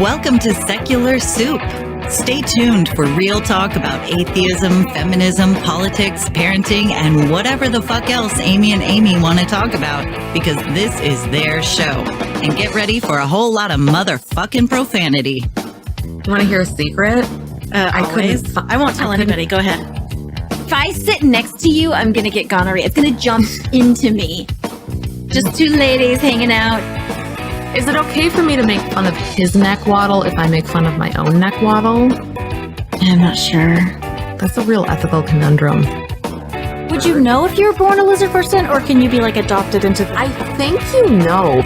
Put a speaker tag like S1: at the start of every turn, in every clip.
S1: Welcome to Secular Soup. Stay tuned for real talk about atheism, feminism, politics, parenting, and whatever the fuck else Amy and Amy want to talk about, because this is their show. And get ready for a whole lot of motherfucking profanity.
S2: You want to hear a secret?
S3: I won't tell anybody. Go ahead. If I sit next to you, I'm going to get gonorrhea. It's going to jump into me. Just two ladies hanging out.
S2: Is it okay for me to make fun of his neck waddle if I make fun of my own neck waddle?
S3: I'm not sure.
S2: That's a real ethical conundrum.
S3: Would you know if you were born a lizard person, or can you be like adopted into
S2: I think you know.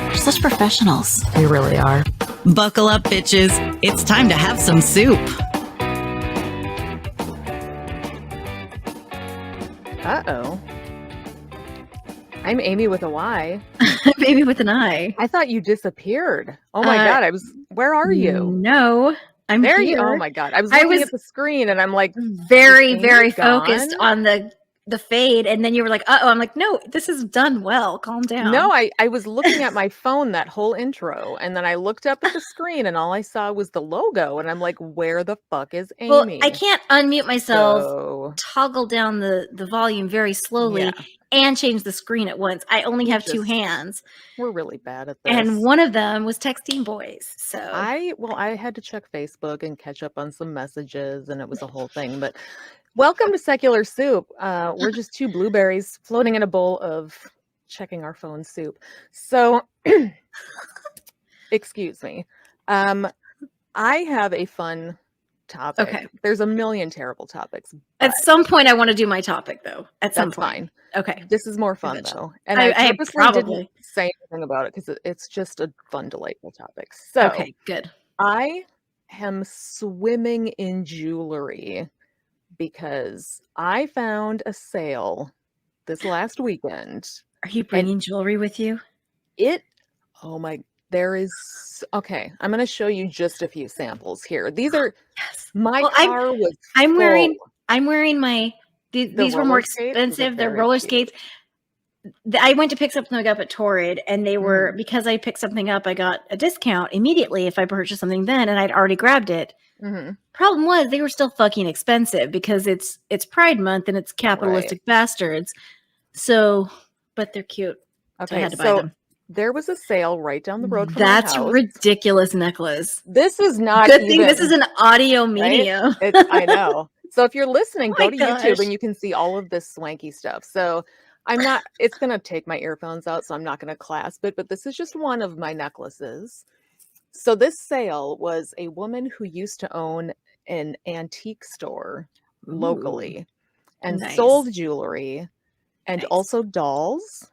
S3: You're such professionals.
S2: You really are.
S1: Buckle up, bitches. It's time to have some soup.
S4: Uh-oh. I'm Amy with a Y.
S3: Baby with an I.
S4: I thought you disappeared. Oh my God. Where are you?
S3: No, I'm
S4: there.
S3: here.
S4: Oh my God. I was looking at the screen and I'm like,
S3: very focused
S4: gone?
S3: on the fade. And then you were like, uh-oh. I'm like, no, this is done well. Calm down.
S4: No, I was looking at my phone that whole intro. And then I looked up at the screen and all I saw was the logo. And I'm like, where the fuck is Amy?
S3: Well, I can't unmute myself,
S4: So,
S3: toggle down the volume very slowly, and change the screen at once. I only have two hands.
S4: We're really bad at this.
S3: And one of them was texting boys. So
S4: I had to check Facebook and catch up on some messages, and it was a whole thing. But welcome to Secular Soup. We're just two blueberries floating in a bowl of checking our phone soup. So, excuse me. I have a fun topic.
S3: Okay.
S4: There's a million terrible topics.
S3: At some point, I want to do my topic, though. At some
S4: That's
S3: point.
S4: fine.
S3: Okay.
S4: This is more fun, though. And
S3: I
S4: purposely
S3: probably
S4: didn't say anything about it because it's just a fun, delightful topic. So,
S3: okay, good.
S4: I am swimming in jewelry because I found a sale this last weekend.
S3: Are you bringing jewelry with you?
S4: Okay, I'm going to show you just a few samples here. These are,
S3: Yes.
S4: my
S3: Well,
S4: car was
S3: I'm wearing
S4: full.
S3: my, these were more
S4: roller skates? Those are
S3: expensive. They're
S4: very
S3: roller
S4: cute.
S3: skates. I went to pick something up at Torrid, and they were, because I picked something up, I got a discount immediately if I purchased something then, and I'd already grabbed it.
S4: Mm-hmm.
S3: Problem was, they were still fucking expensive because it's Pride Month and it's capitalistic bastards. So, but they're cute. So I
S4: Okay,
S3: had to buy
S4: so
S3: them.
S4: there was a sale right down the road from my
S3: That's
S4: house.
S3: ridiculous necklace.
S4: This is not
S3: Good
S4: even,
S3: thing this is an audio medium.
S4: I know. So if you're listening,
S3: Oh
S4: go
S3: my
S4: to
S3: gosh.
S4: YouTube and you can see all of this swanky stuff. So it's going to take my earphones out, so I'm not going to clasp it, but this is just one of my necklaces. So this sale was a woman who used to own an antique store locally and
S3: Nice.
S4: sold jewelry and
S3: Nice.
S4: also dolls.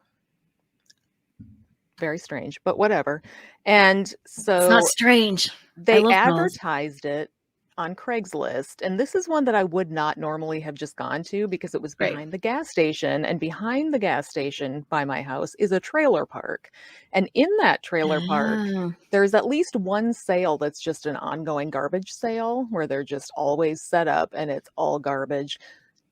S4: Very strange, but whatever. And so
S3: It's not strange.
S4: they
S3: love dolls.
S4: advertised it on Craigslist. And this is one that I would not normally have just gone to because it was
S3: Right.
S4: behind the gas station. And behind the gas station by my house is a trailer park. And in that trailer park,
S3: Oh.
S4: there's at least one sale that's just an ongoing garbage sale where they're just always set up and it's all garbage.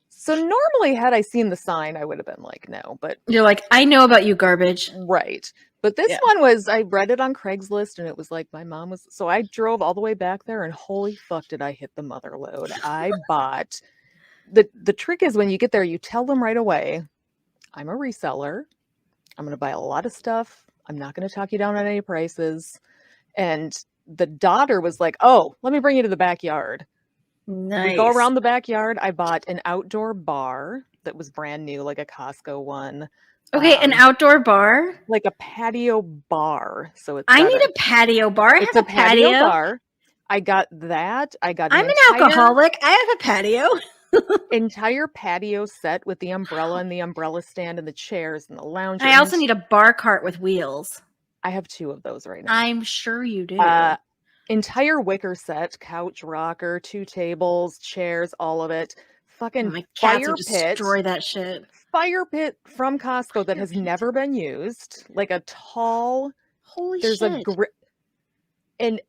S4: So normally, had I seen the sign, I would have been like, no, but
S3: You're like, I know about you, garbage.
S4: right. But this one was, I read it on Craigslist and it was like my mom was, so I drove all the way back there and holy fuck did I hit the mother load. I bought, the trick is when you get there, you tell them right away, I'm a reseller. I'm going to buy a lot of stuff. I'm not going to talk you down on any prices. And the daughter was like, oh, let me bring you to the backyard.
S3: Nice.
S4: We go around the backyard. I bought an outdoor bar that was brand new, like a Costco one.
S3: Okay, an outdoor bar?
S4: Like a patio bar. So it's
S3: I need a patio bar. I
S4: it's
S3: have
S4: a
S3: a patio.
S4: bar. I got that. I got
S3: I'm an alcoholic. I have a patio.
S4: entire patio set with the umbrella and the umbrella stand and the chairs and the lounge.
S3: I also need a bar cart with wheels.
S4: I have two of those right now.
S3: I'm sure you do.
S4: Entire wicker set, couch, rocker, 2 tables, chairs, all of it. Fucking
S3: My cats
S4: fire
S3: would
S4: pit.
S3: destroy that shit.
S4: Fire pit from Costco that has never been used. Like a tall.
S3: Holy
S4: There's
S3: shit.
S4: a grip. And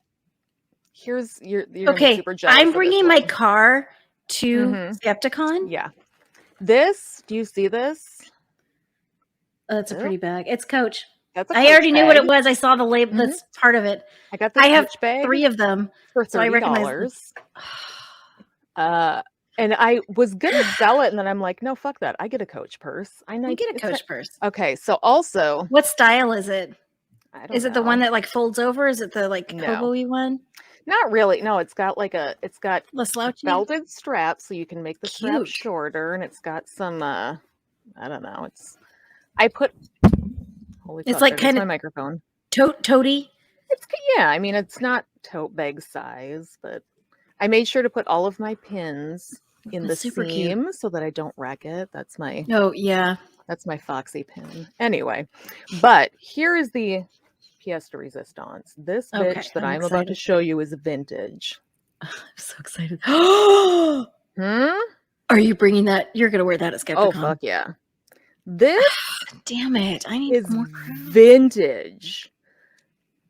S4: here's you're
S3: Okay,
S4: super jealous
S3: I'm
S4: of this
S3: bringing my
S4: one.
S3: car to
S4: Mhm.
S3: Skepticon.
S4: Yeah. This, do you see this?
S3: Oh, that's a pretty bag. It's Coach.
S4: That's a
S5: I
S4: Coach
S5: already knew what it
S4: bag.
S5: was. I saw the label.
S4: Mhm.
S5: That's part of it.
S4: I got this
S5: I have
S4: Coach bag
S5: 3 of them.
S4: for
S5: So I recognize
S4: $30. And I was gonna sell it, and then I'm like, no, fuck that. I get a Coach purse. I know
S5: You get a
S4: it's
S5: Coach purse.
S4: Okay, so also,
S5: What style is it?
S4: I don't
S5: Is it the
S4: know.
S5: one that like folds over? Is it the like
S4: No.
S5: hobo-y one?
S4: Not really. No, it's got
S5: The slouchy?
S4: belted straps, so you can make the strap
S5: Cute.
S4: shorter, and it's got some I don't know. I put holy
S5: It's
S4: fuck,
S5: like
S4: there goes
S5: kind
S4: my
S5: of
S4: microphone.
S5: toady.
S4: Yeah, I mean it's not tote bag size, but I made sure to put all of my pins in the
S5: That's super cute.
S4: seam so that I don't wreck it. That's my
S5: Oh, yeah.
S4: Foxy pin. Anyway, but here is the pièce de résistance. This
S5: Okay,
S4: bitch that
S5: I'm
S4: I'm about to
S5: excited.
S4: show you is vintage.
S5: I'm so excited. Are
S4: Hmm?
S5: you bringing that? You're going to wear that at Skepticon.
S4: Oh, fuck yeah. This
S5: Damn it. I need
S4: is
S5: more crowns.
S4: vintage.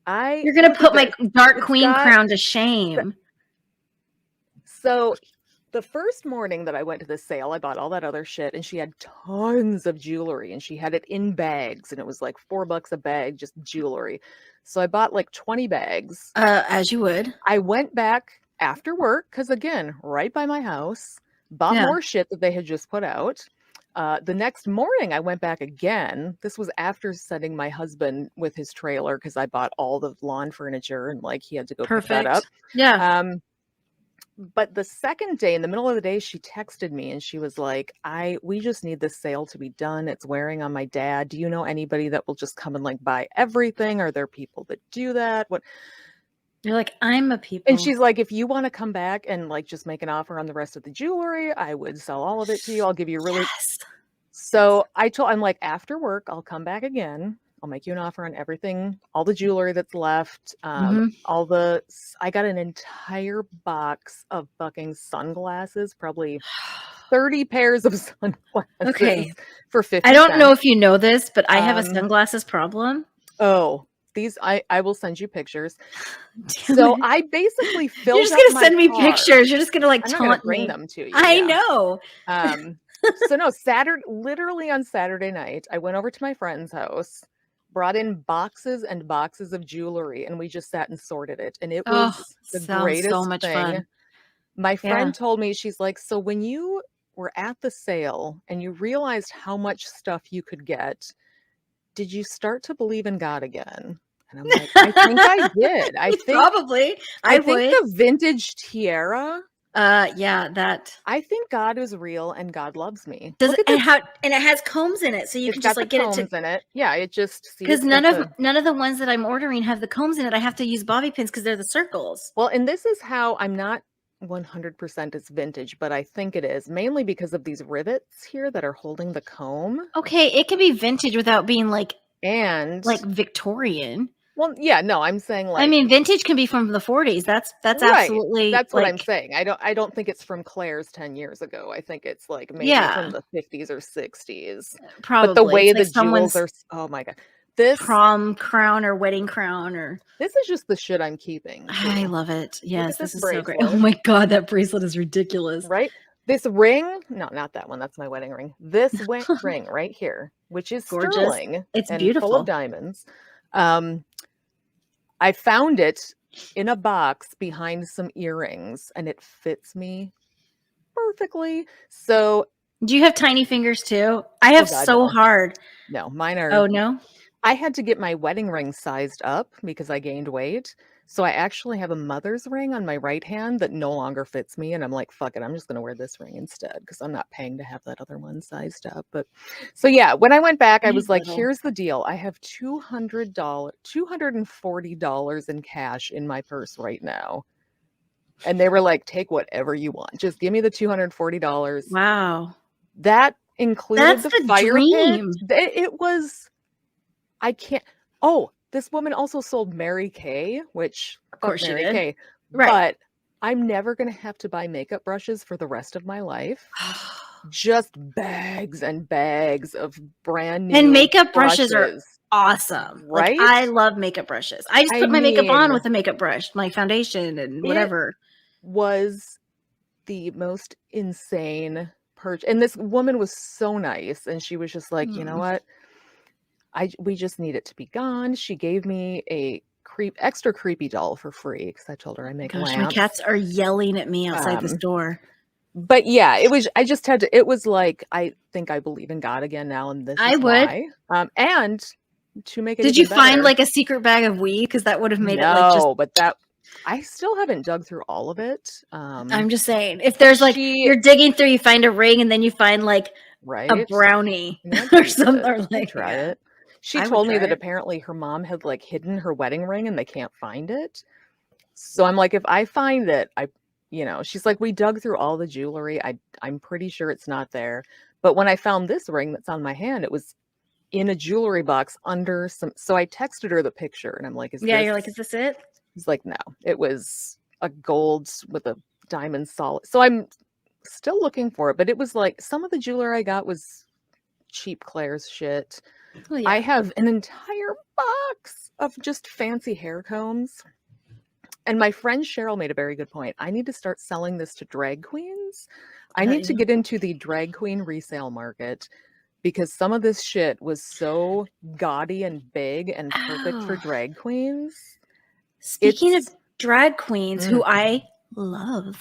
S5: You're going to
S4: look
S5: put
S4: at
S5: my
S4: this.
S5: Dark
S4: It's
S5: Queen
S4: got-
S5: crown to shame.
S4: So the first morning that I went to the sale, I bought all that other shit, and she had tons of jewelry, and she had it in bags, and it was like $4 a bag, just jewelry. So I bought like 20 bags.
S5: As you would.
S4: I went back after work, because again, right by my house, bought
S5: Yeah.
S4: more shit that they had just put out. The next morning, I went back again. This was after sending my husband with his trailer, because I bought all the lawn furniture, and like he had to go pick that up.
S5: Yeah.
S4: But the second day, in the middle of the day, she texted me and she was like, we just need this sale to be done. It's wearing on my dad. Do you know anybody that will just come and like buy everything? Are there people that do that? What?
S5: You're like, I'm a people.
S4: And she's like, if you want to come back and like just make an offer on the rest of the jewelry, I would sell all of it to you. I'll give you really.
S5: Yes.
S4: So I'm like, after work, I'll come back again. I'll make you an offer on everything, all the jewelry that's left, I got an entire box of fucking sunglasses, probably 30 pairs of sunglasses
S5: Okay.
S4: for 50
S5: I don't know
S4: cents.
S5: if you know this, but I have a sunglasses problem.
S4: Oh, these, I will send you pictures.
S5: Damn
S4: So
S5: it.
S4: I basically filled
S5: You're just
S4: up
S5: going to
S4: my
S5: send me
S4: car.
S5: pictures. You're just going to like
S4: I'm not gonna
S5: taunt
S4: bring
S5: me.
S4: them to you.
S5: I
S4: yeah.
S5: know.
S4: So no, literally on Saturday night, I went over to my friend's house, brought in boxes and boxes of jewelry, and we just sat and sorted it. And it was the
S5: sounds
S4: greatest
S5: so much
S4: thing.
S5: fun.
S4: My friend
S5: Yeah.
S4: told me, she's like, so when you were at the sale and you realized how much stuff you could get, did you start to believe in God again? And I'm like, I think I did. I think
S5: Probably. I
S4: think
S5: would.
S4: the vintage tiara,
S5: Yeah, that.
S4: I think God is real and God loves me.
S5: Does
S4: Look
S5: it,
S4: at
S5: and
S4: this.
S5: how and it has combs in it, so you
S4: It's
S5: can
S4: got
S5: just like
S4: the
S5: get it
S4: combs
S5: to
S4: in it. Yeah, it just see
S5: because
S4: it's
S5: none
S4: got
S5: of the ones that I'm ordering have the combs in it. I have to use bobby pins because they're the circles.
S4: well, and this is how I'm not 100% it's vintage, but I think it is mainly because of these rivets here that are holding the comb.
S5: Okay, it can be vintage without being like
S4: And
S5: Victorian.
S4: well, yeah, no, I'm saying like
S5: I mean, vintage can be from the 40s. That's
S4: right.
S5: absolutely
S4: That's what I'm
S5: like
S4: saying. I don't think it's from Claire's 10 years ago. I think it's like maybe from
S5: yeah,
S4: the 50s or 60s.
S5: probably.
S4: But the way
S5: It's like
S4: the jewels
S5: someone's
S4: are, oh my God. This
S5: prom crown or wedding crown or
S4: is just the shit I'm keeping.
S5: I
S4: too.
S5: love it. Yes,
S4: at
S5: this
S4: this
S5: is so great.
S4: bracelet.
S5: Oh my god, that bracelet is ridiculous.
S4: Right? This ring, no, not that one. That's my wedding ring. This ring right here, which is
S5: Gorgeous.
S4: sterling
S5: It's
S4: and
S5: beautiful.
S4: full of diamonds. I found it in a box behind some earrings, and it fits me perfectly. So,
S5: Do you have tiny fingers too? I have
S4: God,
S5: so
S4: no.
S5: hard.
S4: No, mine are.
S5: Oh no.
S4: I had to get my wedding ring sized up because I gained weight. So I actually have a mother's ring on my right hand that no longer fits me. And I'm like, fuck it, I'm just going to wear this ring instead because I'm not paying to have that other one sized up. But so yeah, when I went back, I was like, here's the deal. I have $240 in cash in my purse right now. And they were like, take whatever you want. Just give me the $240.
S5: Wow.
S4: That included
S5: That's
S4: the
S5: the
S4: fire
S5: dream.
S4: pit. It was, I can't. Oh, this woman also sold Mary Kay, which
S5: Of course she
S4: Mary
S5: did.
S4: Kay.
S5: Right.
S4: But I'm never going to have to buy makeup brushes for the rest of my life. Just bags and bags of brand new
S5: And makeup brushes are awesome.
S4: Right?
S5: Like, I love makeup brushes. I just
S4: I
S5: put my makeup on
S4: mean,
S5: with a makeup brush, my foundation and whatever.
S4: Was the most insane purchase. And this woman was so nice. And she was just like, you know what? we just need it to be gone. She gave me a extra creepy doll for free because I told her I make
S5: Gosh, my
S4: lamps.
S5: cats are yelling at me outside this door.
S4: But yeah, I just had to, it was like, I think I believe in God again now, and this is why. And to make it
S5: Did
S4: even
S5: you find
S4: better,
S5: like a secret bag of weed? Because that would have made it like just.
S4: But that, I still haven't dug through all of it.
S5: I'm just saying, if there's like, you're digging through, you find a ring, and then you find like a brownie or something. Or like,
S4: try it. She told me that apparently her mom had like hidden her wedding ring and they can't find it. So I'm like, if I find it, she's like, we dug through all the jewelry. I'm pretty sure it's not there. But when I found this ring that's on my hand, it was in a jewelry box under some. So I texted her the picture and I'm like,
S5: you're like, is this it?
S4: He's like, no, it was a gold with a diamond solid. So I'm still looking for it, but it was like some of the jewelry I got was cheap Claire's shit. Oh, yeah. I have an entire box of just fancy hair combs. And my friend Cheryl made a very good point. I need to start selling this to drag queens. I need to get into the drag queen resale market because some of this shit was so gaudy and big and perfect for drag queens.
S5: Speaking of drag queens, who I love,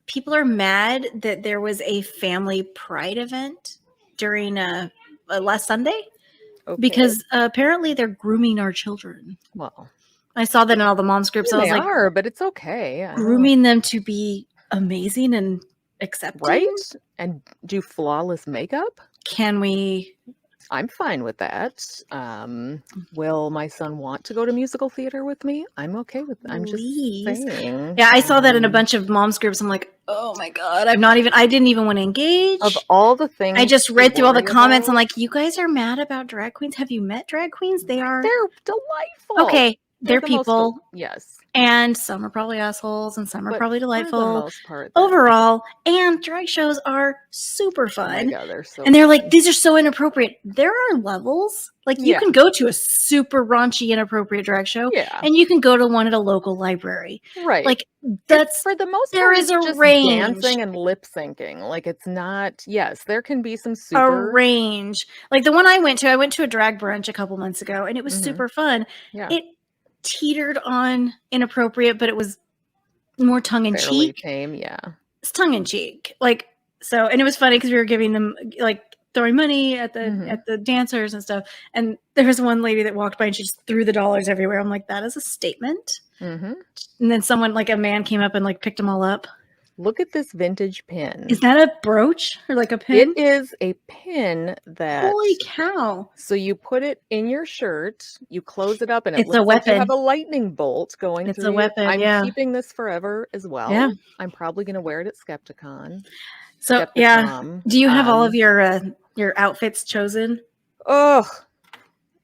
S5: people are mad that there was a family pride event during last Sunday because apparently they're grooming our children.
S4: Well,
S5: I saw that in all the moms groups. I was like,
S4: but it's okay.
S5: Grooming them to be amazing and accepting,
S4: right? And do flawless makeup.
S5: Can we?
S4: I'm fine with that. Will my son want to go to musical theater with me? I'm okay with that. I'm just saying.
S5: Yeah, I saw that in a bunch of moms groups. I'm like, oh my God, I didn't even want to engage.
S4: Of all the things.
S5: I just read through all the comments. I'm like, you guys are mad about drag queens. Have you met drag queens? They're
S4: delightful.
S5: Okay. They're people.
S4: Yes.
S5: And some are probably assholes and some are probably delightful.
S4: For the most part.
S5: Overall, and drag shows are super fun.
S4: Oh my God, they're so
S5: and they're like, these are so inappropriate. There are levels. Like you can go to a super raunchy, inappropriate drag show.
S4: Yeah.
S5: And you can go to one at a local library.
S4: Right.
S5: Like that's
S4: for the most part.
S5: There is a
S4: just
S5: range.
S4: Dancing and lip syncing. Like it's not, yes, there can be some super.
S5: A range. Like the one I went to a drag brunch a couple months ago and it was super fun.
S4: Yeah.
S5: It teetered on inappropriate, but it was more tongue-in-cheek.
S4: Tame, yeah.
S5: It's tongue-in-cheek. Like, so, and it was funny because we were giving them, like, throwing money at the dancers and stuff. And there was one lady that walked by and she just threw the dollars everywhere. I'm like, that is a statement. And then someone, like a man came up and like picked them all up.
S4: Look at this vintage pin.
S5: Is that a brooch or like a pin?
S4: It is a pin that.
S5: Holy cow!
S4: So you put it in your shirt, you close it up, and
S5: it's
S4: looks
S5: a weapon.
S4: Like you have a lightning bolt going.
S5: It's
S4: through
S5: a weapon.
S4: I'm keeping this forever as well.
S5: Yeah.
S4: I'm probably going to wear it at Skepticon.
S5: So do you have all of your outfits chosen?
S4: Ugh.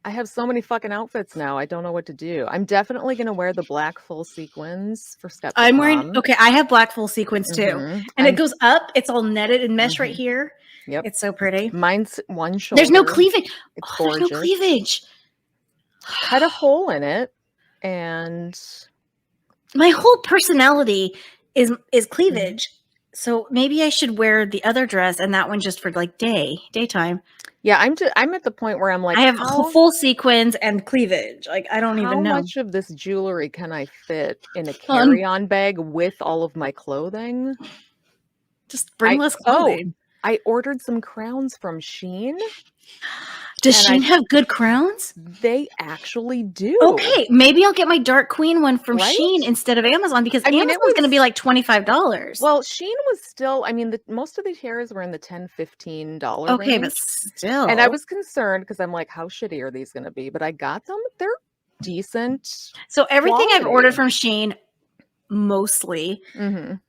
S4: I have so many fucking outfits now. I don't know what to do. I'm definitely going to wear the black full sequins for Skepticon.
S5: I'm wearing, I have black full sequins too. And it goes up. It's all netted and mesh right here.
S4: Yep.
S5: It's so pretty.
S4: Mine's one shoulder.
S5: There's no cleavage.
S4: It's gorgeous.
S5: There's no cleavage.
S4: Cut a hole in it and.
S5: My whole personality is cleavage. So maybe I should wear the other dress and that one just for like daytime.
S4: Yeah, I'm at the point where I'm like,
S5: I have full sequins and cleavage. Like I don't even know
S4: how much of this jewelry can I fit in a carry-on bag with all of my clothing.
S5: Just bring less clothing.
S4: I ordered some crowns from Shein.
S5: Does Shein have good crowns?
S4: They actually do.
S5: Okay, maybe I'll get my Dark Queen one from Shein instead of Amazon because Amazon's going to be like $25.
S4: Well, Shein was still, most of the tiaras were in the $10, $15 range.
S5: Okay, but still.
S4: And I was concerned because I'm like, how shitty are these going to be? But I got them. They're decent.
S5: So everything I've ordered from Shein mostly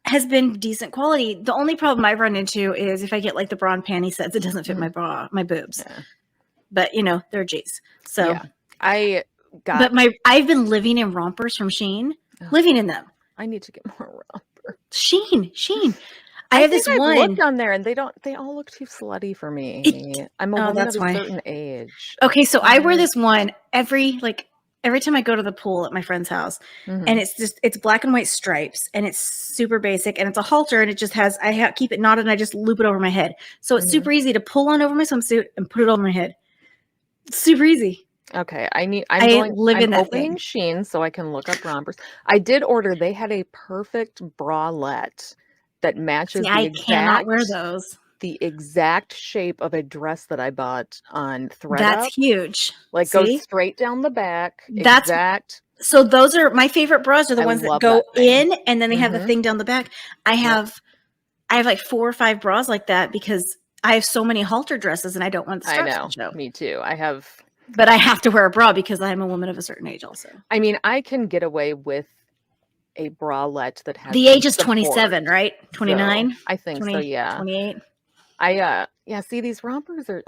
S5: has been decent quality. The only problem I've run into is if I get like the bra and panty sets, it doesn't fit my boobs. Yeah. But they're G's. So
S4: I got.
S5: But I've been living in rompers from Shein. Living in them.
S4: I need to get more rompers.
S5: Shein. I have this one.
S4: I've looked on there, and they all look too slutty for me. I'm a woman of a certain age.
S5: Okay, so I wear this one every every time I go to the pool at my friend's house,
S4: Mhm.
S5: and it's black and white stripes, and it's super basic, and it's a halter, and it just has keep it knotted, and I just loop it over my head, so it's super easy to pull on over my swimsuit and put it over my head. It's super easy.
S4: Okay, I'm
S5: live in that
S4: opening
S5: thing.
S4: Shein so I can look up rompers. I did order. They had a perfect bralette that matches
S5: See, I cannot wear those.
S4: the exact shape of a dress that I bought on ThredUp.
S5: That's huge.
S4: Like goes straight down the back.
S5: That's
S4: exact.
S5: So those are my favorite bras. Are the
S4: I
S5: ones that
S4: love
S5: go
S4: that thing.
S5: in and then they have the
S4: Mhm.
S5: thing down the back. I have like 4 or 5 bras like that because I have so many halter dresses and I don't want the
S4: I
S5: straps
S4: know.
S5: to show.
S4: Me too. I have.
S5: But I have to wear a bra because I'm a woman of a certain age also.
S4: I mean, I can get away with a bralette that has
S5: The age is
S4: support.
S5: 27, right? 29?
S4: So, I think
S5: 20,
S4: so, yeah.
S5: 28.
S4: See, these rompers are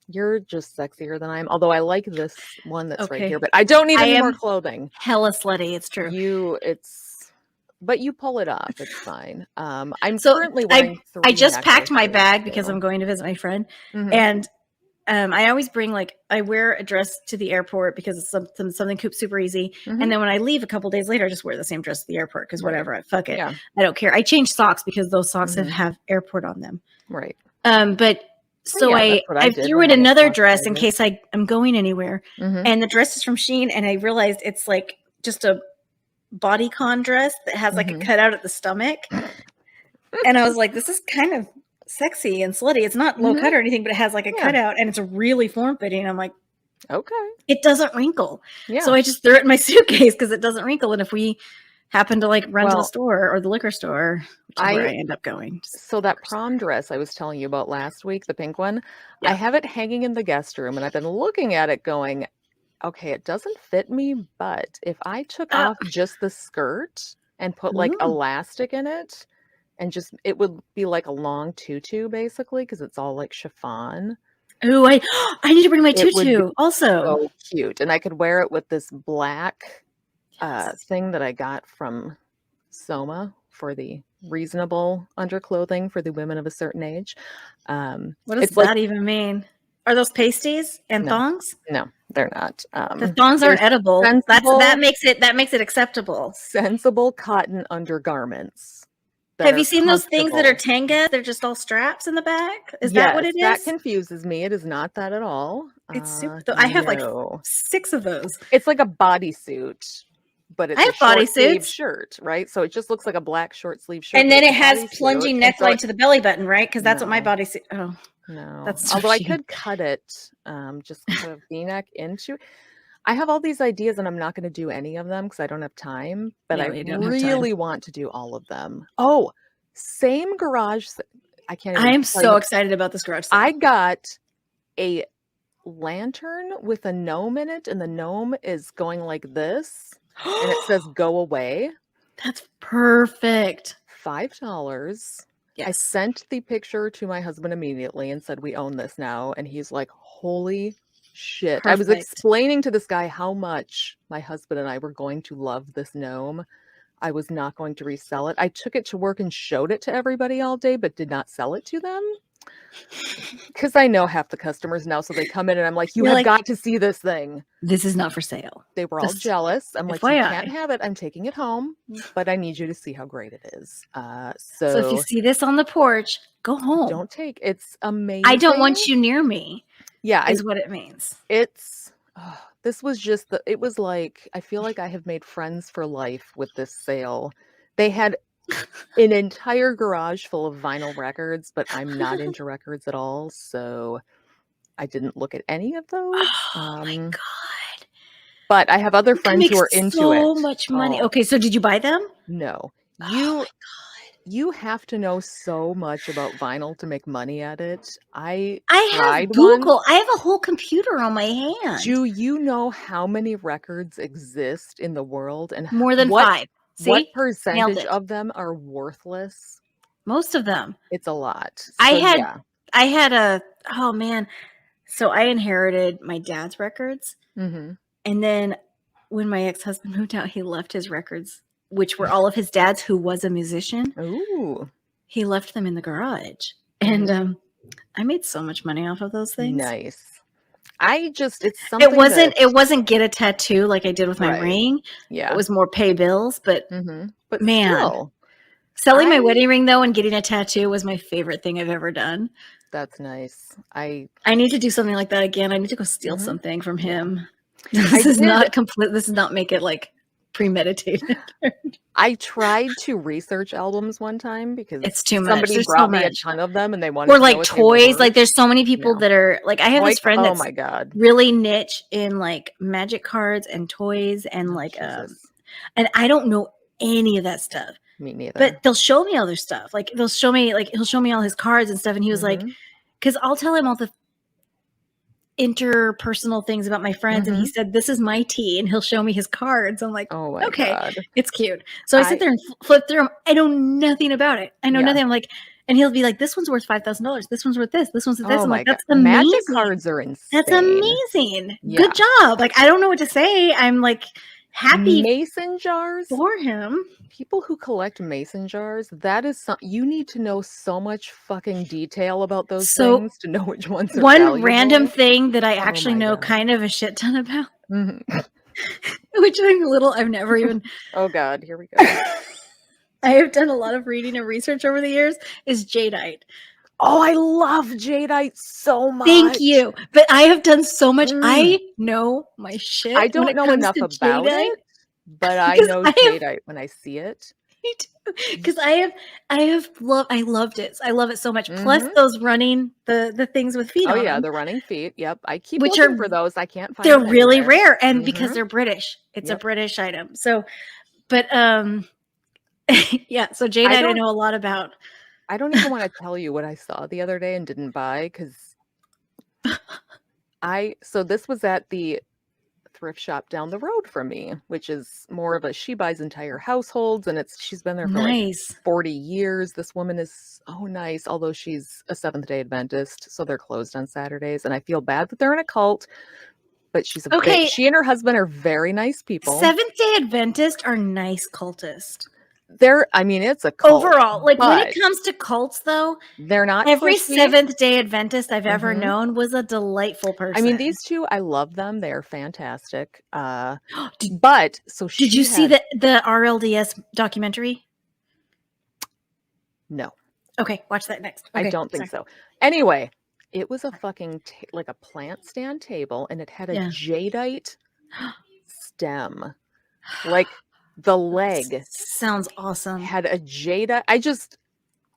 S4: you're just sexier than I am. Although I like this one that's right here, but I don't need any more clothing.
S5: Hella slutty, it's true.
S4: But you pull it off. It's fine. I'm
S5: So
S4: currently wearing 3
S5: I just packed my
S4: necklaces,
S5: bag because
S4: too.
S5: I'm going to visit my friend.
S4: Mhm.
S5: And I always bring I wear a dress to the airport because it's something super easy.
S4: Mhm.
S5: And then when I leave a couple days later, I just wear the same dress to the airport because whatever, fuck it.
S4: Yeah.
S5: I don't care. I change socks because those socks
S4: Mhm.
S5: have airport on them.
S4: Right.
S5: But so
S4: that's what I did
S5: threw
S4: when
S5: in
S4: I was
S5: another
S4: plus
S5: dress in
S4: sizes.
S5: case I'm going anywhere.
S4: Mhm.
S5: And the dress is from Shein, and I realized it's like just a bodycon dress that has like a cutout at the stomach. And I was like, this is kind of sexy and slutty. It's not low cut or anything, but it has like a cutout and it's really form fitting. I'm like,
S4: okay.
S5: It doesn't wrinkle.
S4: Yeah.
S5: So I just threw it in my suitcase because it doesn't wrinkle. And if we happen to run to the store or the liquor store, which is where I end up going.
S4: So that prom dress I was telling you about last week, the pink one, I have it hanging in the guest room and I've been looking at it going, okay, it doesn't fit me, but if I took off just the skirt and put elastic in it and it would be like a long tutu basically because it's all like chiffon.
S5: Ooh, I need to bring my tutu also.
S4: So cute. And I could wear it with this black thing that I got from Soma for the reasonable underclothing for the women of a certain age.
S5: What does that even mean? Are those pasties and thongs?
S4: No, they're not.
S5: The thongs aren't edible. That makes it acceptable.
S4: Sensible cotton undergarments.
S5: Have you seen those things that are tanga? They're just all straps in the back. Is that what it is?
S4: That confuses me. It is not that at all.
S5: It's super. I have like 6 of those.
S4: It's like a bodysuit. But it's a short sleeve shirt, right? So it just looks like a black short sleeve shirt.
S5: And then it has plunging neckline to the belly button, right? Because that's what my bodysuit. Oh,
S4: no.
S5: That's so
S4: Although
S5: cute.
S4: I could cut it, just kind of V-neck into. I have all these ideas, and I'm not going to do any of them because I don't have time. But I really want to do all of them. Oh, same garage. I can't.
S5: I am so excited about this garage sale.
S4: I got a lantern with a gnome in it, and the gnome is going like this. And it says go away.
S5: That's perfect.
S4: $5.
S5: Yes.
S4: I sent the picture to my husband immediately and said, we own this now. And he's like, holy shit. I was explaining to this guy how much my husband and I were going to love this gnome. I was not going to resell it. I took it to work and showed it to everybody all day, but did not sell it to them. Because I know half the customers now, so they come in and I'm like, you have got to see this thing.
S5: This is not for sale.
S4: They were all jealous. I'm like, you can't have it. I'm taking it home, but I need you to see how great it is. So
S5: if you see this on the porch, go home.
S4: Don't take it's amazing.
S5: I don't want you near me.
S4: Yeah,
S5: is what it means.
S4: This was just it was like I feel like I have made friends for life with this sale. They had an entire garage full of vinyl records, but I'm not into records at all, so I didn't look at any of those.
S5: Oh my god!
S4: But I have other friends who are into
S5: so much money. Okay, so did you buy them?
S4: No.
S5: Oh my god!
S4: You have to know so much about vinyl to make money at it. I
S5: have Google. I have a whole computer on my hand.
S4: Do you know how many records exist in the world and
S5: more than 5? See?
S4: What percentage of them are worthless?
S5: Most of them.
S4: It's a lot. So,
S5: I had oh man. So I inherited my dad's records.
S4: Mm-hmm.
S5: And then when my ex-husband moved out, he left his records, which were all of his dad's, who was a musician.
S4: Ooh.
S5: He left them in the garage. And I made so much money off of those things.
S4: Nice. it's something.
S5: It wasn't get a tattoo like I did with my ring.
S4: Yeah.
S5: It was more pay bills, but
S4: but
S5: man,
S4: still,
S5: selling my wedding ring though and getting a tattoo was my favorite thing I've ever done.
S4: That's nice. I
S5: need to do something like that again. I need to go steal something from him. This is not complete. This does not make it like premeditated.
S4: I tried to research albums one time because
S5: it's too much.
S4: Somebody
S5: There's
S4: brought
S5: so
S4: me
S5: much.
S4: a ton of them, and they wanted
S5: or
S4: to
S5: like
S4: know what
S5: toys. Like there's so many people that are like I have this friend that's
S4: my God,
S5: really niche in like magic cards and toys and like and I don't know any of that stuff.
S4: Me neither.
S5: But they'll show me all their stuff. Like he'll show me all his cards and stuff, and he was like, because I'll tell him all the interpersonal things about my friends, and he said, "This is my tea," and he'll show me his cards. I'm like,
S4: "Oh my God,
S5: it's cute." So I sit there and flip through them. I know nothing about it. I know nothing. I'm like, and he'll be like, "This one's worth $5,000. This one's worth this. This one's worth this." I'm like, "That's amazing.
S4: Magic cards are insane.
S5: That's amazing. Good job." Like I don't know what to say. I'm like happy
S4: mason jars
S5: for him.
S4: People who collect mason jars, that is you need to know so much fucking detail about those things to know which ones are
S5: one
S4: valuable.
S5: Random thing that I actually know kind of a shit ton about, which I've never even.
S4: Oh God, here we go.
S5: I have done a lot of reading and research over the years. Is jadeite.
S4: Oh, I love jadeite so much.
S5: Thank you. But I have done so much. I know my shit.
S4: I don't know enough about it, but I know jadeite when I see it.
S5: Me too. Because I loved it. I love it so much. Plus those running the things with feet on them.
S4: Oh yeah, the running feet. Yep. I keep looking for those. I can't find
S5: them. They're really rare. And because they're British. It's a British item. So but yeah, so jadeite I know a lot about.
S4: I don't even want to tell you what I saw the other day and didn't buy because so this was at the thrift shop down the road from me, which is more of she buys entire households, and she's been there for like 40 years. This woman is so nice, although she's a Seventh-day Adventist, so they're closed on Saturdays, and I feel bad that they're in a cult, but she and her husband are very nice people.
S5: Seventh-day Adventists are nice cultists.
S4: It's a cult.
S5: Overall, like when it comes to cults, though,
S4: they're not
S5: every
S4: pushy.
S5: Seventh-day Adventist I've ever known was a delightful person.
S4: I mean, these two, I love them. They are fantastic. Did
S5: you see the RLDS documentary?
S4: No.
S5: Okay, watch that next. Okay,
S4: I don't think so. Anyway, it was a fucking like a plant stand table, and it had a jadeite stem, like. The leg
S5: sounds awesome.
S4: Had a jadeite.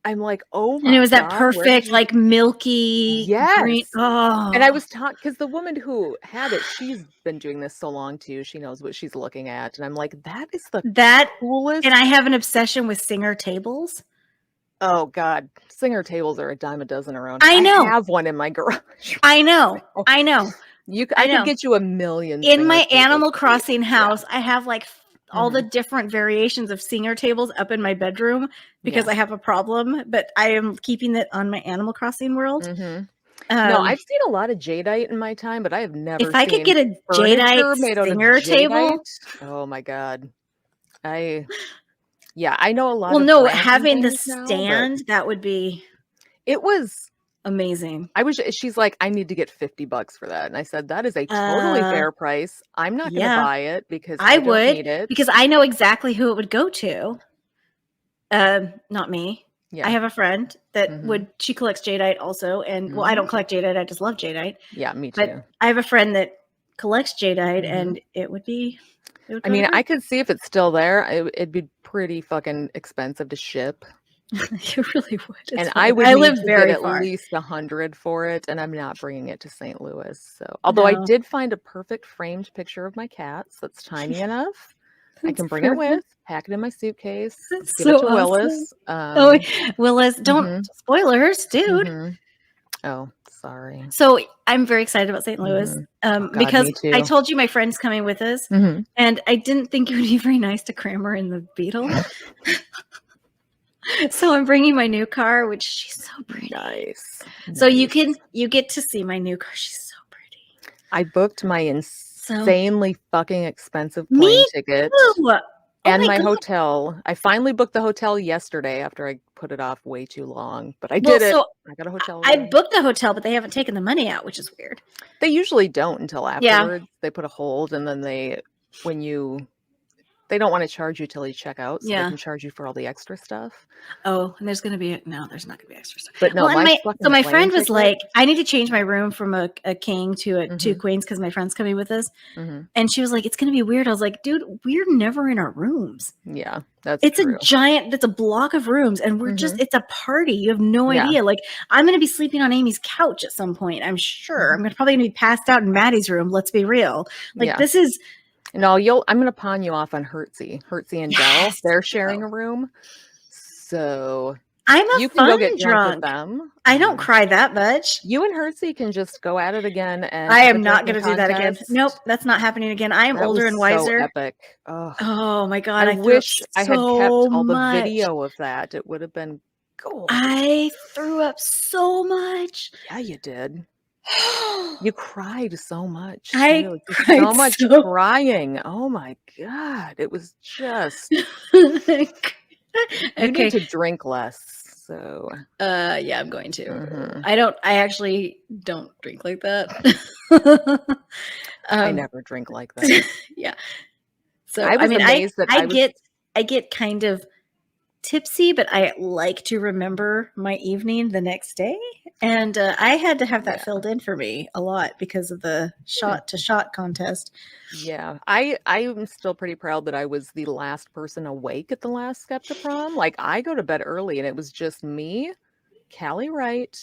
S4: I'm like, oh my God.
S5: And it was that perfect, like milky.
S4: Yes.
S5: Green. Oh.
S4: And I was taught, because the woman who had it, she's been doing this so long too. She knows what she's looking at. And I'm like, that is the coolest.
S5: And I have an obsession with Singer tables.
S4: Oh God. Singer tables are a dime a dozen around.
S5: I know.
S4: I have one in my garage.
S5: I know. I
S4: could get you a million.
S5: In my Animal Crossing house, I have like all the different variations of Singer tables up in my bedroom because I have a problem, but I am keeping it on my Animal Crossing world.
S4: No, I've seen a lot of jadeite in my time, but I have never
S5: if I could get a jadeite Singer table.
S4: Oh my God. I know a lot.
S5: Well, no, having the stand, that would be.
S4: It was
S5: amazing.
S4: She's like, I need to get $50 for that. And I said, that is a totally fair price. I'm not going to buy it because I don't need it.
S5: Because I know exactly who it would go to. Not me. Yeah. I have a friend that she collects jadeite also. And well, I don't collect jadeite. I just love jadeite.
S4: Yeah, me too.
S5: But I have a friend that collects jadeite and it would be.
S4: I could see if it's still there. It'd be pretty fucking expensive to ship.
S5: You really would.
S4: And I would live very get at least 100 for it, and I'm not bringing it to St. Louis. So, although I did find a perfect framed picture of my cats that's tiny enough, I can bring it with, pack it in my suitcase, give it to Willis.
S5: Willis! Don't spoilers, dude.
S4: Oh, sorry.
S5: So I'm very excited about St. Louis because I told you my friend's coming with us, and I didn't think it would be very nice to cram her in the Beetle. So I'm bringing my new car, which she's so pretty.
S4: Nice.
S5: So you get to see my new car. She's so pretty.
S4: I booked my insanely fucking expensive plane ticket. And
S5: my
S4: my
S5: God.
S4: hotel. I finally booked the hotel yesterday after I put it off way too long. But I
S5: Well,
S4: did it.
S5: so
S4: I got a hotel
S5: I
S4: room.
S5: booked the hotel, but they haven't taken the money out, which is weird.
S4: They usually don't until
S5: Yeah.
S4: afterwards. They put a hold, and then they don't want to charge you till you check out, so they
S5: Yeah.
S4: can charge you for all the extra stuff.
S5: Oh, and there's not going to be extra stuff.
S4: But no,
S5: Well, and
S4: my
S5: so my
S4: plane
S5: friend was
S4: ticket-
S5: like, I need to change my room from a king to a two
S4: Mhm.
S5: queens because my friend's coming with us.
S4: Mhm.
S5: And she was like, it's going to be weird. I was like, dude, we're never in our rooms.
S4: Yeah, that's
S5: It's
S4: true.
S5: it's a block of rooms and we're just, it's a party. You have no
S4: Yeah.
S5: idea. Like, I'm going to be sleeping on Amy's couch at some point. I'm sure.
S4: Mhm.
S5: I'm probably going to be passed out in Maddie's room. Let's be real. Like,
S4: Yeah.
S5: this is,
S4: No, I'm going to pawn you off on Hertzie and Dell.
S5: Yes,
S4: They're sharing a room, so
S5: I'm a
S4: you can go
S5: fun
S4: get drunk with
S5: drunk.
S4: them.
S5: I don't cry that much.
S4: You and Hertzie can just go at it again, and
S5: I
S4: have
S5: am
S4: a
S5: not going
S4: drinking
S5: to do that again.
S4: contest.
S5: Nope, that's not happening again. I am
S4: That
S5: older
S4: was
S5: and wiser.
S4: So epic. Oh,
S5: Oh my God.
S4: I
S5: threw up
S4: wish I had kept
S5: so
S4: all the
S5: much.
S4: video of that. It would have been gold.
S5: I threw up so much.
S4: Yeah, you did. You cried so much.
S5: I
S4: too. Just
S5: cried
S4: so much
S5: so-
S4: crying. Oh my God. It was just, you
S5: Okay.
S4: need to drink less. So,
S5: Yeah, I'm going to.
S4: Mhm.
S5: I actually don't drink like that.
S4: I never drink like that.
S5: Yeah. So
S4: I was
S5: mean,
S4: amazed that I was-
S5: I get kind of tipsy, but I like to remember my evening the next day. And I had to have that filled in for me a lot because of the shot to shot contest.
S4: Yeah, I'm still pretty proud that I was the last person awake at the last Skepta prom. Like, I go to bed early, and it was just me, Callie Wright,